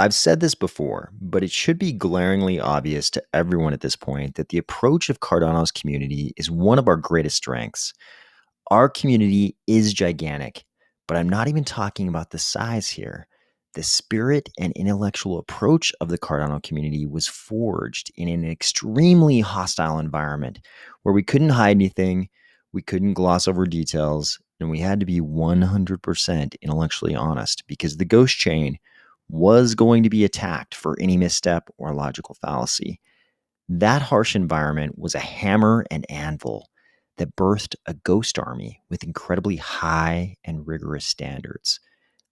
I've said this before, but it should be glaringly obvious to everyone at this point that the approach of Cardano's community is one of our greatest strengths. Our community is gigantic, but I'm not even talking about the size here. The spirit and intellectual approach of the Cardano community was forged in an extremely hostile environment where we couldn't hide anything, we couldn't gloss over details, and we had to be 100% intellectually honest because the ghost chain was going to be attacked for any misstep or logical fallacy. That harsh environment was a hammer and anvil that birthed a ghost army with incredibly high and rigorous standards.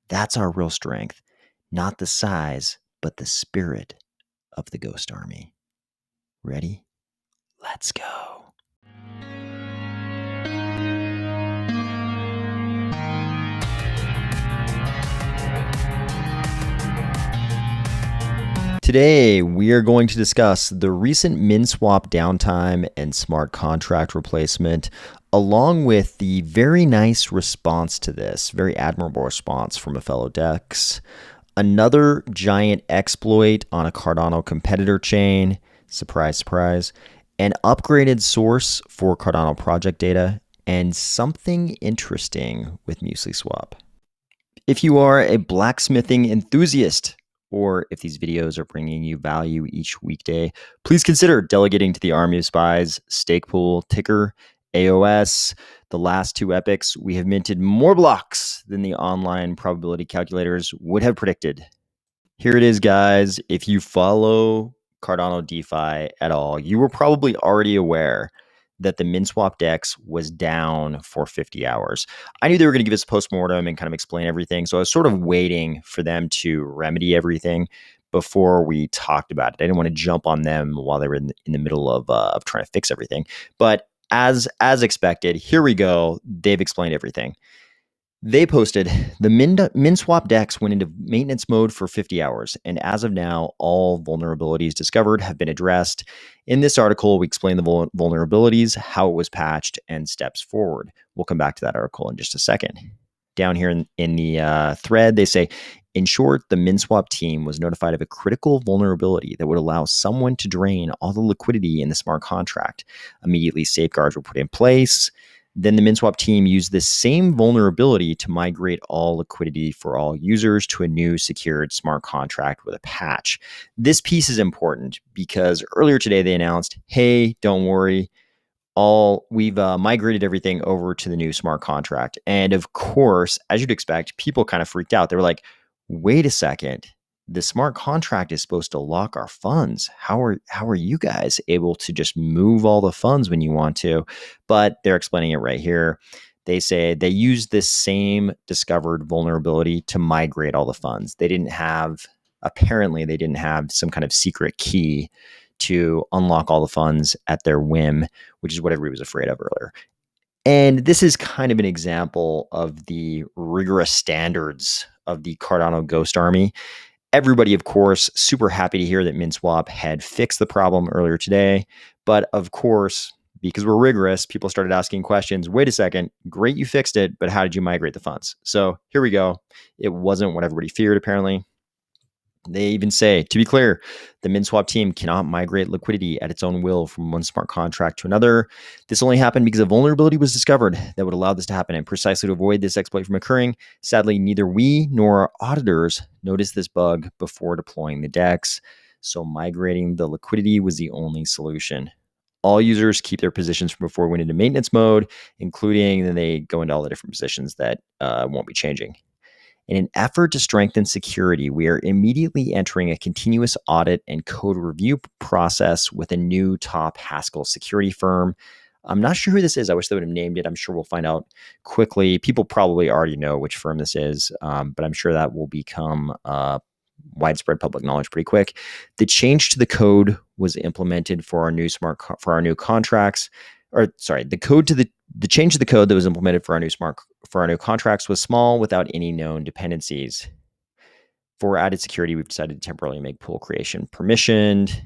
That's our real strength, not the size, but the spirit of the ghost army. Ready? Let's go. Today, we are going to discuss the recent MinSwap downtime and smart contract replacement, along with the very nice response to this, very admirable response from a fellow DEX, another giant exploit on a Cardano competitor chain, surprise, surprise, an upgraded source for Cardano project data, and something interesting with MuesliSwap. If you are a blacksmithing enthusiast, or if these videos are bringing you value each weekday, please consider delegating to the army of spies, stake pool, ticker, AOS. The last two epochs, we have minted more blocks than the online probability calculators would have predicted. Here it is, guys. If you follow Cardano DeFi at all, you were probably already aware that the MinSwap DEX was down for 50 hours. I knew they were going to give us a postmortem and kind of explain everything. So I was sort of waiting for them to remedy everything before we talked about it. I didn't want to jump on them while they were in the middle of trying to fix everything. But as expected, here we go. They've explained everything. They posted the MinSwap DEX went into maintenance mode for 50 hours, and as of now, all vulnerabilities discovered have been addressed. In this article, we explain the vulnerabilities, how it was patched, and steps forward. We'll come back to that article in just a second. Down here in the thread, they say, in short, the MinSwap team was notified of a critical vulnerability that would allow someone to drain all the liquidity in the smart contract. Immediately, safeguards were put in place. Then the MinSwap team used this same vulnerability to migrate all liquidity for all users to a new secured smart contract with a patch. This piece is important because earlier today they announced, hey, don't worry, we've migrated everything over to the new smart contract. And of course, as you'd expect, people kind of freaked out. They were like, wait a second. The smart contract is supposed to lock our funds. How are you guys able to just move all the funds when you want to? But they're explaining it right here. They say they used this same discovered vulnerability to migrate all the funds. Apparently they didn't have some kind of secret key to unlock all the funds at their whim, which is what everybody was afraid of earlier. And this is kind of an example of the rigorous standards of the Cardano Ghost Army. Everybody, of course, super happy to hear that MinSwap had fixed the problem earlier today. But of course, because we're rigorous, people started asking questions. Wait a second, great, you fixed it, but how did you migrate the funds? So here we go. It wasn't what everybody feared, apparently. They even say, to be clear, the MinSwap team cannot migrate liquidity at its own will from one smart contract to another. This only happened because a vulnerability was discovered that would allow this to happen. And precisely to avoid this exploit from occurring, sadly, neither we nor our auditors noticed this bug before deploying the DEX. So migrating the liquidity was the only solution. All users keep their positions from before we went into maintenance mode, including then they go into all the different positions that won't be changing. In an effort to strengthen security, we are immediately entering a continuous audit and code review process with a new top Haskell security firm. I'm not sure who this is. I wish they would have named it. I'm sure we'll find out quickly. People probably already know which firm this is, but I'm sure that will become widespread public knowledge pretty quick. The change to the code was implemented for our new contracts. The change to the code that was implemented for our new contracts was small without any known dependencies. For added security, we've decided to temporarily make pool creation permissioned.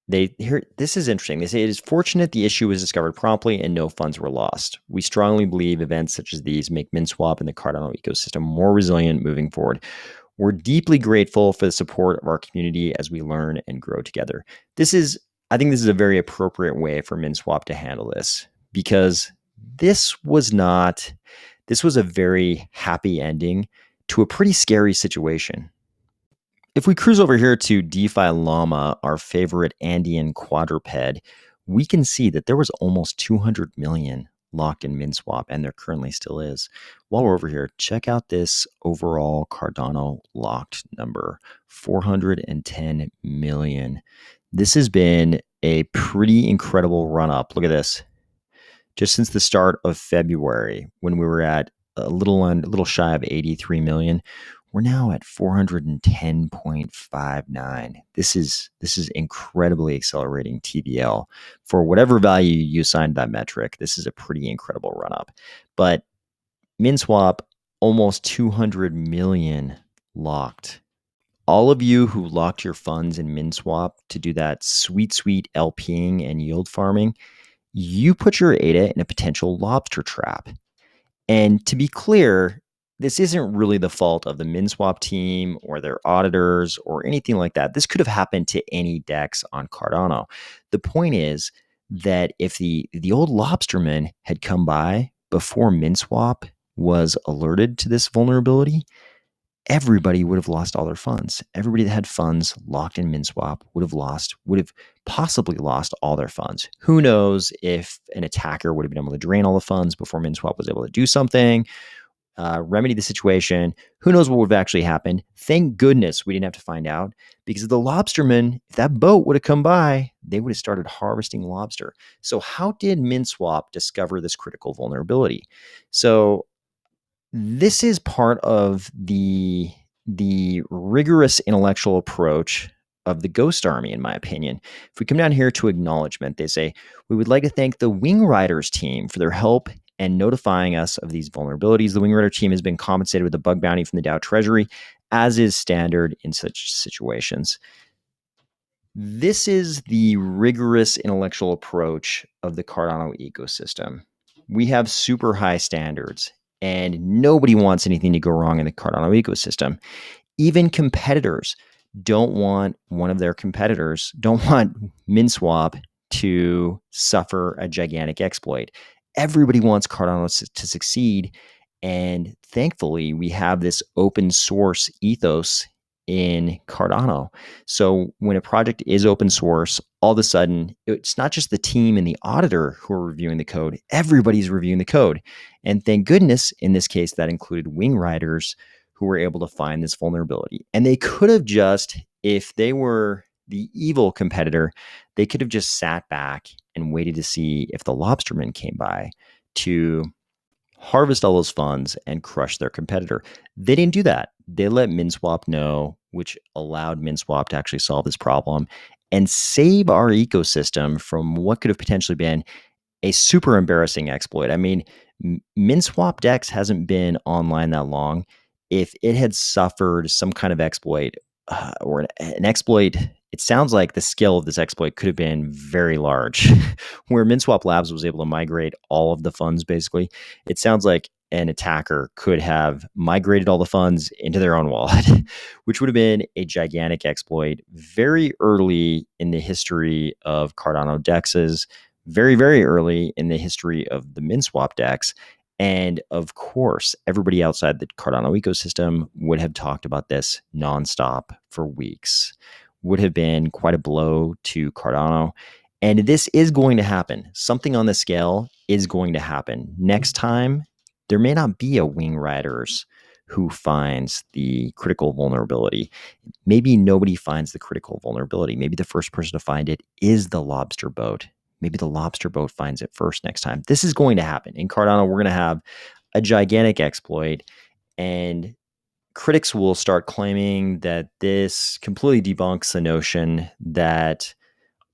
This is interesting. They say it is fortunate the issue was discovered promptly and no funds were lost. We strongly believe events such as these make MinSwap and the Cardano ecosystem more resilient moving forward. We're deeply grateful for the support of our community as we learn and grow together. I think this is a very appropriate way for MinSwap to handle this, because this was not, this was a very happy ending to a pretty scary situation. If we cruise over here to DeFi Llama, our favorite Andean quadruped, we can see that there was almost 200 million locked in MinSwap, and there currently still is. While we're over here, check out this overall Cardano locked number, 410 million. This has been a pretty incredible run up. Look at this. Just since the start of February, when we were at a little shy of 83 million, we're now at 410.59. This is incredibly accelerating TVL. For whatever value you assign that metric, this is a pretty incredible run up. But MinSwap, almost 200 million locked. All of you who locked your funds in MinSwap to do that sweet LPing and yield farming, you put your ADA in a potential lobster trap. And to be clear, this isn't really the fault of the MinSwap team or their auditors or anything like that. This could have happened to any DEX on Cardano. The point is that if the old lobsterman had come by before MinSwap was alerted to this vulnerability, everybody would have lost all their funds. Everybody that had funds locked in MinSwap would have possibly lost all their funds. Who knows if an attacker would have been able to drain all the funds before MinSwap was able to do something, remedy the situation. Who knows what would have actually happened? Thank goodness we didn't have to find out, because the lobstermen, if that boat would have come by, they would have started harvesting lobster. So how did MinSwap discover this critical vulnerability? So this is part of the rigorous intellectual approach of the Ghost Army, in my opinion. If we come down here to acknowledgement, they say, we would like to thank the Wing Riders team for their help and notifying us of these vulnerabilities. The Wing Rider team has been compensated with a bug bounty from the DAO Treasury, as is standard in such situations. This is the rigorous intellectual approach of the Cardano ecosystem. We have super high standards, and nobody wants anything to go wrong in the Cardano ecosystem. Even competitors don't want MinSwap to suffer a gigantic exploit. Everybody wants Cardano to succeed, and thankfully we have this open source ethos in Cardano. So when a project is open source, all of a sudden it's not just the team and the auditor who are reviewing the code, everybody's reviewing the code. And thank goodness in this case that included Wing Riders, who were able to find this vulnerability. And they could have just, if they were the evil competitor, they could have just sat back and waited to see if the lobsterman came by to harvest all those funds and crush their competitor. They didn't do that. They let MinSwap know, which allowed MinSwap to actually solve this problem and save our ecosystem from what could have potentially been a super embarrassing exploit. I mean, MinSwap DEX hasn't been online that long. If it had suffered some kind of exploit or an exploit, it sounds like the scale of this exploit could have been very large. Where MinSwap Labs was able to migrate all of the funds, basically, it sounds like an attacker could have migrated all the funds into their own wallet, which would have been a gigantic exploit very early in the history of Cardano DEXs, very, very early in the history of the MinSwap DEX. And of course, everybody outside the Cardano ecosystem would have talked about this nonstop for weeks. Would have been quite a blow to Cardano. And this is going to happen. Something on the scale is going to happen. Next time, there may not be a Wing Riders who finds the critical vulnerability. Maybe nobody finds the critical vulnerability. Maybe the first person to find it is the lobster boat. Maybe the lobster boat finds it first next time. This is going to happen. In Cardano, we're going to have a gigantic exploit, and critics will start claiming that this completely debunks the notion that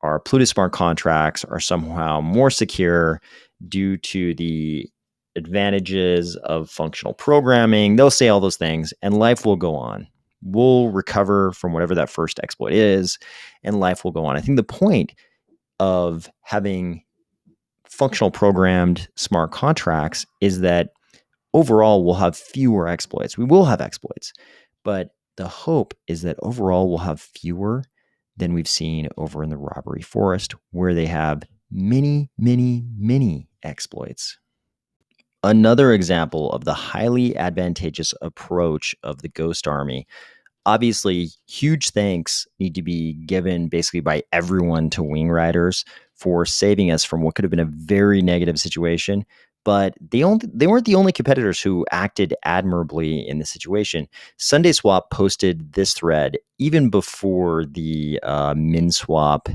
our Plutus smart contracts are somehow more secure due to the advantages of functional programming. They'll say all those things, and life will go on. We'll recover from whatever that first exploit is, and life will go on. I think the point of having functional programmed smart contracts is that overall we'll have fewer exploits. We will have exploits, but the hope is that overall we'll have fewer than we've seen over in the robbery forest, where they have many, many, many exploits. Another example of the highly advantageous approach of the Ghost Army. Obviously, huge thanks need to be given basically by everyone to Wing Riders for saving us from what could have been a very negative situation. But they weren't the only competitors who acted admirably in the situation. SundaySwap posted this thread even before the MinSwap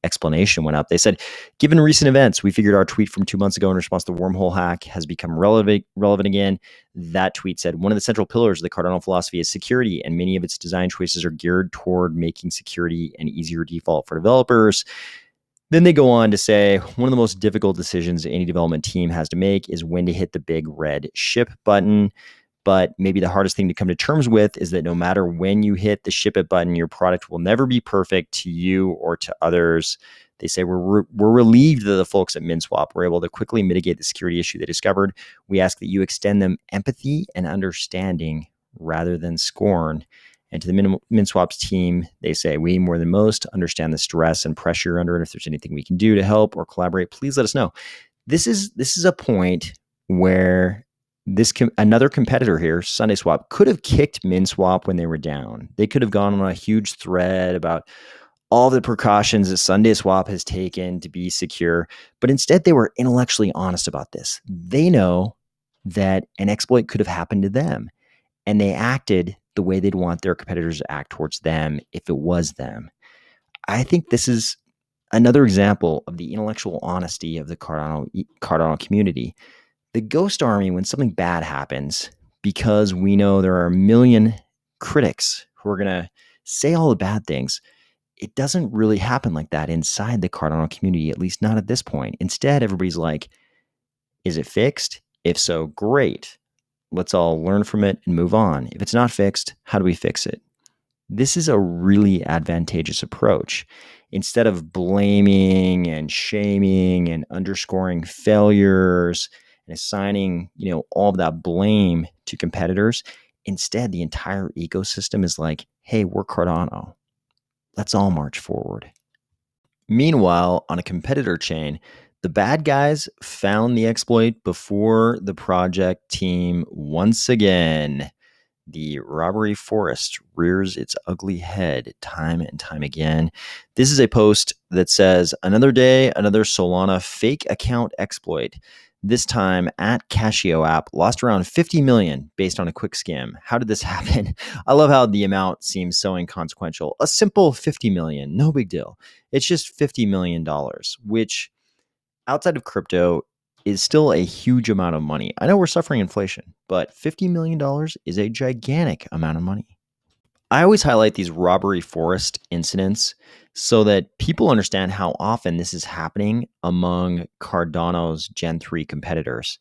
explanation went up. They said, given recent events, we figured our tweet from 2 months ago in response to the wormhole hack has become relevant again. That tweet said, one of the central pillars of the Cardano philosophy is security, and many of its design choices are geared toward making security an easier default for developers. Then they go on to say, one of the most difficult decisions any development team has to make is when to hit the big red ship button. But maybe the hardest thing to come to terms with is that no matter when you hit the ship it button, your product will never be perfect to you or to others. They say, we're relieved that the folks at MinSwap were able to quickly mitigate the security issue they discovered. We ask that you extend them empathy and understanding rather than scorn. And to the MinSwap's team, they say, we, more than most, understand the stress and pressure you're under, and if there's anything we can do to help or collaborate, please let us know. This is a point where another competitor here, SundaySwap, could have kicked MinSwap when they were down. They could have gone on a huge thread about all the precautions that SundaySwap has taken to be secure, but instead they were intellectually honest about this. They know that an exploit could have happened to them, and they acted the way they'd want their competitors to act towards them if it was them. I think this is another example of the intellectual honesty of the Cardano community. The Ghost Army, when something bad happens, because we know there are a million critics who are going to say all the bad things, it doesn't really happen like that inside the Cardano community, at least not at this point. Instead, everybody's like, is it fixed? If so, great. Let's all learn from it and move on. If it's not fixed, how do we fix it? This is a really advantageous approach. Instead of blaming and shaming and underscoring failures and assigning, all of that blame to competitors, instead, the entire ecosystem is like, hey, we're Cardano. Let's all march forward. Meanwhile, on a competitor chain, the bad guys found the exploit before the project team once again. The robbery forest rears its ugly head time and time again. This is a post that says, another day, another Solana fake account exploit. This time at Casio app lost around 50 million based on a quick skim. How did this happen? I love how the amount seems so inconsequential. A simple 50 million, no big deal. It's just $50 million, which outside of crypto is still a huge amount of money. I know we're suffering inflation, but $50 million is a gigantic amount of money. I always highlight these robbery forest incidents so that people understand how often this is happening among Cardano's Gen 3 competitors.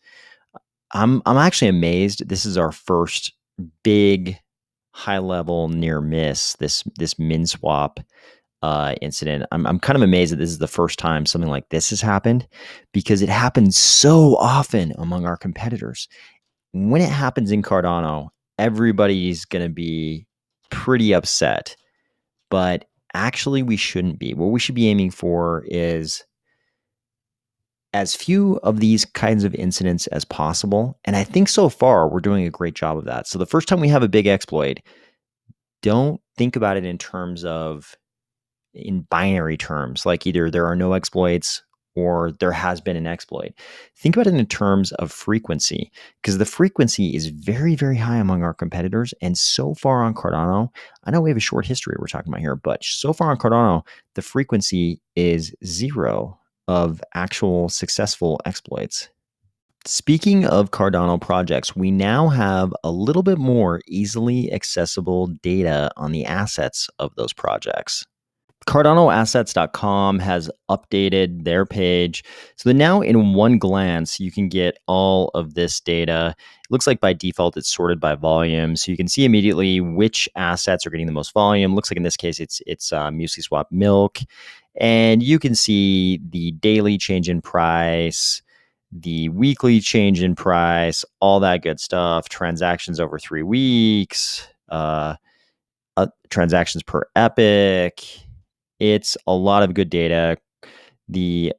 I'm actually amazed. This is our first big high-level near miss, this MinSwap incident. I'm kind of amazed that this is the first time something like this has happened, because it happens so often among our competitors. When it happens in Cardano, everybody's going to be pretty upset, but actually we shouldn't be. What we should be aiming for is as few of these kinds of incidents as possible. And I think so far we're doing a great job of that. So the first time we have a big exploit, don't think about it in binary terms, like either there are no exploits or there has been an exploit. Think about it in terms of frequency, because the frequency is very, very high among our competitors. And so far on Cardano, I know we have a short history we're talking about here, but so far on Cardano, the frequency is 0 of actual successful exploits. Speaking of Cardano projects, we now have a little bit more easily accessible data on the assets of those projects. CardanoAssets.com has updated their page so that now in one glance you can get all of this data. It looks like by default it's sorted by volume, so you can see immediately which assets are getting the most volume. Looks like in this case it's MuesliSwap Milk, and you can see the daily change in price, the weekly change in price, all that good stuff, transactions over 3 weeks, transactions per epic. It's a lot of good data. The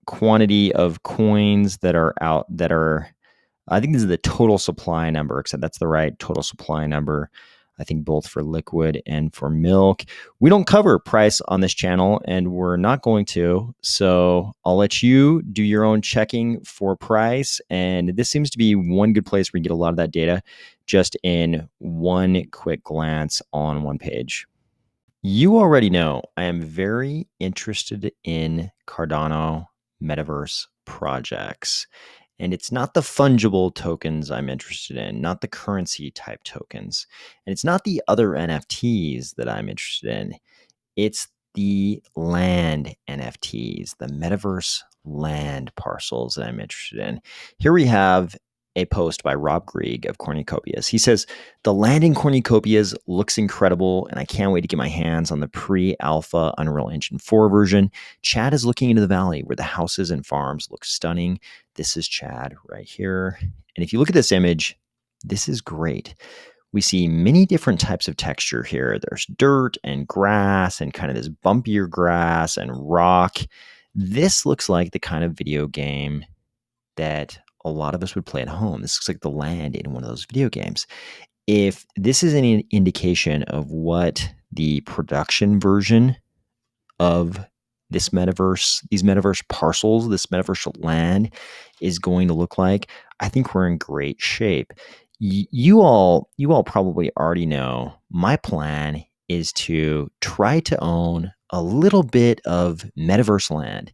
quantity of coins that are out that are, I think this is the total supply number, except that's the right total supply number. I think both for liquid and for milk. We don't cover price on this channel, and we're not going to. So I'll let you do your own checking for price. And this seems to be one good place where you get a lot of that data just in one quick glance on one page. You already know I am very interested in Cardano metaverse projects. And it's not the fungible tokens I'm interested in, not the currency type tokens. And it's not the other NFTs that I'm interested in. It's the land NFTs, the metaverse land parcels that I'm interested in. Here we have a post by Rob Grieg of Cornucopias. He says, the land in Cornucopias looks incredible, and I can't wait to get my hands on the pre-alpha Unreal Engine 4 version. Chad is looking into the valley where the houses and farms look stunning. This is Chad right here. And if you look at this image, this is great. We see many different types of texture here. There's dirt and grass and kind of this bumpier grass and rock. This looks like the kind of video game that a lot of us would play at home. This looks like the land in one of those video games. If this is any indication of what the production version of this metaverse, these metaverse parcels, this metaverse land is going to look like, I think we're in great shape. You all probably already know my plan is to try to own a little bit of metaverse land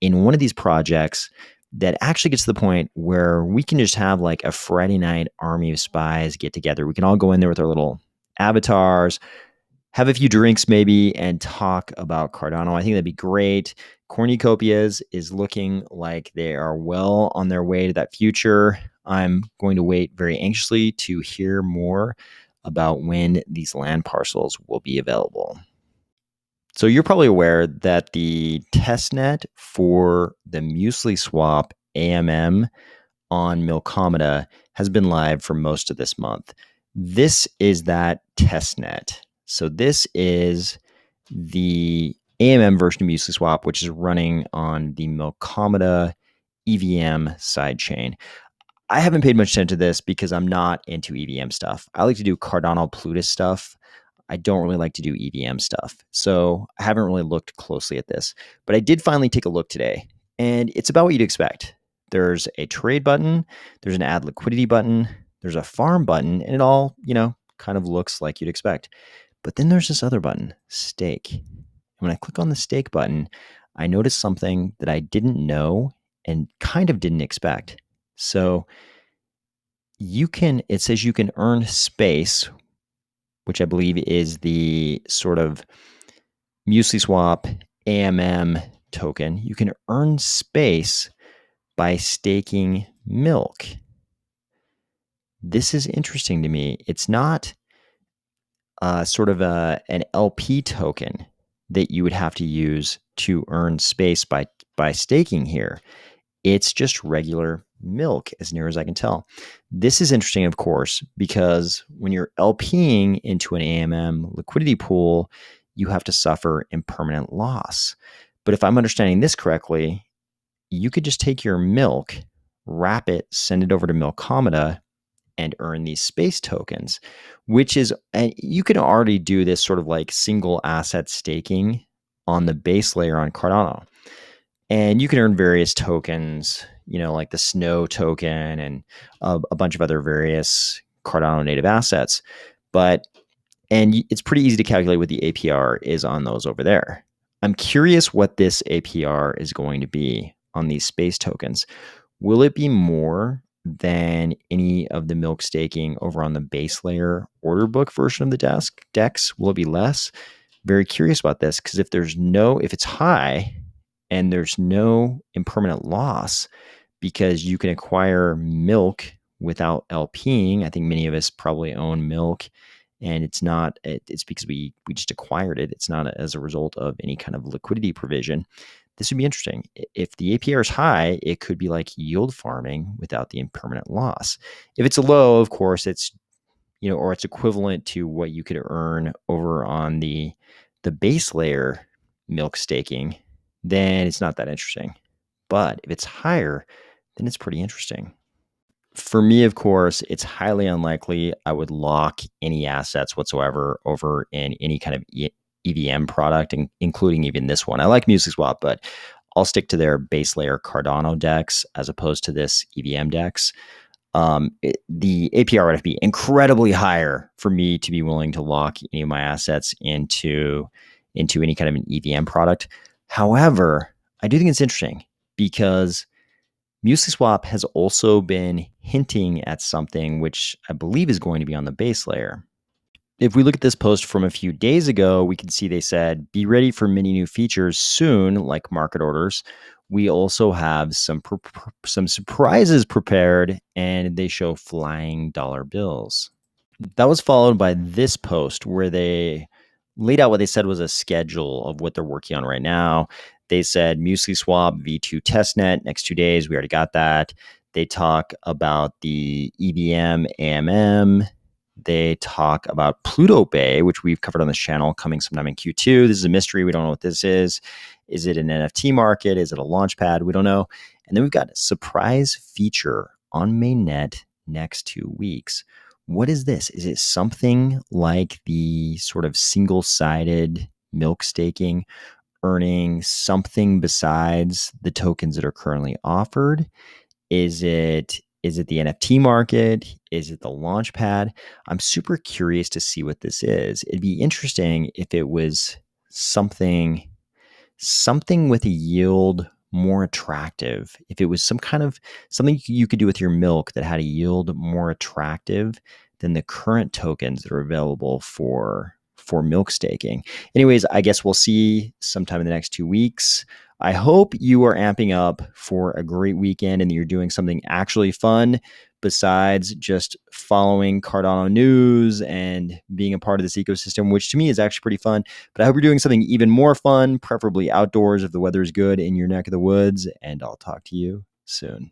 in one of these projects that actually gets to the point where we can just have like a Friday night army of spies get together. We can all go in there with our little avatars, have a few drinks maybe, and talk about Cardano. I think that'd be great. Cornucopias is looking like they are well on their way to that future. I'm going to wait very anxiously to hear more about when these land parcels will be available. So you're probably aware that the testnet for the MuesliSwap AMM on Milkomeda has been live for most of this month. This is that testnet. So this is the AMM version of MuesliSwap, which is running on the Milkomeda EVM sidechain. I haven't paid much attention to this because I'm not into EVM stuff. I like to do Cardano Plutus stuff. I don't really like to do EVM stuff. So I haven't really looked closely at this, but I did finally take a look today, and it's about what you'd expect. There's a trade button, there's an add liquidity button, there's a farm button, and it all, kind of looks like you'd expect. But then there's this other button, stake. And when I click on the stake button, I noticed something that I didn't know and kind of didn't expect. So it says you can earn space, which I believe is the sort of MuesliSwap AMM token. You can earn space by staking milk. This is interesting to me. It's not sort of an LP token that you would have to use to earn space by staking here. It's just regular milk, as near as I can tell. This is interesting, of course, because when you're LPing into an AMM liquidity pool, you have to suffer impermanent loss. But if I'm understanding this correctly, you could just take your milk, wrap it, send it over to Milkomeda, and earn these space tokens, which is, and you can already do this sort of like single asset staking on the base layer on Cardano. And you can earn various tokens, like the Snow token and a bunch of other various Cardano native assets. And it's pretty easy to calculate what the APR is on those over there. I'm curious what this APR is going to be on these space tokens. Will it be more than any of the milk staking over on the base layer order book version of the DEX? Will it be less? Very curious about this, because if it's high and there's no impermanent loss because you can acquire milk without LPing. I think many of us probably own milk, and it's because we just acquired it. It's not as a result of any kind of liquidity provision. This would be interesting. If the APR is high, it could be like yield farming without the impermanent loss. If it's low, of course, it's or it's equivalent to what you could earn over on the base layer milk staking, then it's not that interesting. But if it's higher, then it's pretty interesting. For me, of course, it's highly unlikely I would lock any assets whatsoever over in any kind of EVM product, including even this one. I like MuesliSwap, but I'll stick to their base layer Cardano DEX as opposed to this EVM DEX. The APR would have to be incredibly higher for me to be willing to lock any of my assets into any kind of an EVM product. However, I do think it's interesting because MuesliSwap has also been hinting at something which I believe is going to be on the base layer. If we look at this post from a few days ago, we can see they said, be ready for many new features soon, like market orders. We also have some surprises prepared, and they show flying dollar bills. That was followed by this post where they laid out what they said was a schedule of what they're working on right now. They said MuesliSwap V2 testnet next 2 days. We already got that. They talk about the EVM AMM. They talk about Pluto Bay, which we've covered on this channel, coming sometime in Q2. This is a mystery. We don't know what this is. Is it an NFT market? Is it a launch pad? We don't know. And then we've got a surprise feature on mainnet next 2 weeks. What is this? Is it something like the sort of single-sided milk staking, earning something besides the tokens that are currently offered? Is it the NFT market? Is it the launch pad? I'm super curious to see what this is. It'd be interesting if it was something with a yield more attractive. If it was something you could do with your milk that had a yield more attractive than the current tokens that are available for milk staking. Anyways, I guess we'll see sometime in the next 2 weeks. I hope you are amping up for a great weekend and that you're doing something actually fun besides just following Cardano news and being a part of this ecosystem, which to me is actually pretty fun. But I hope you're doing something even more fun, preferably outdoors if the weather is good in your neck of the woods. And I'll talk to you soon.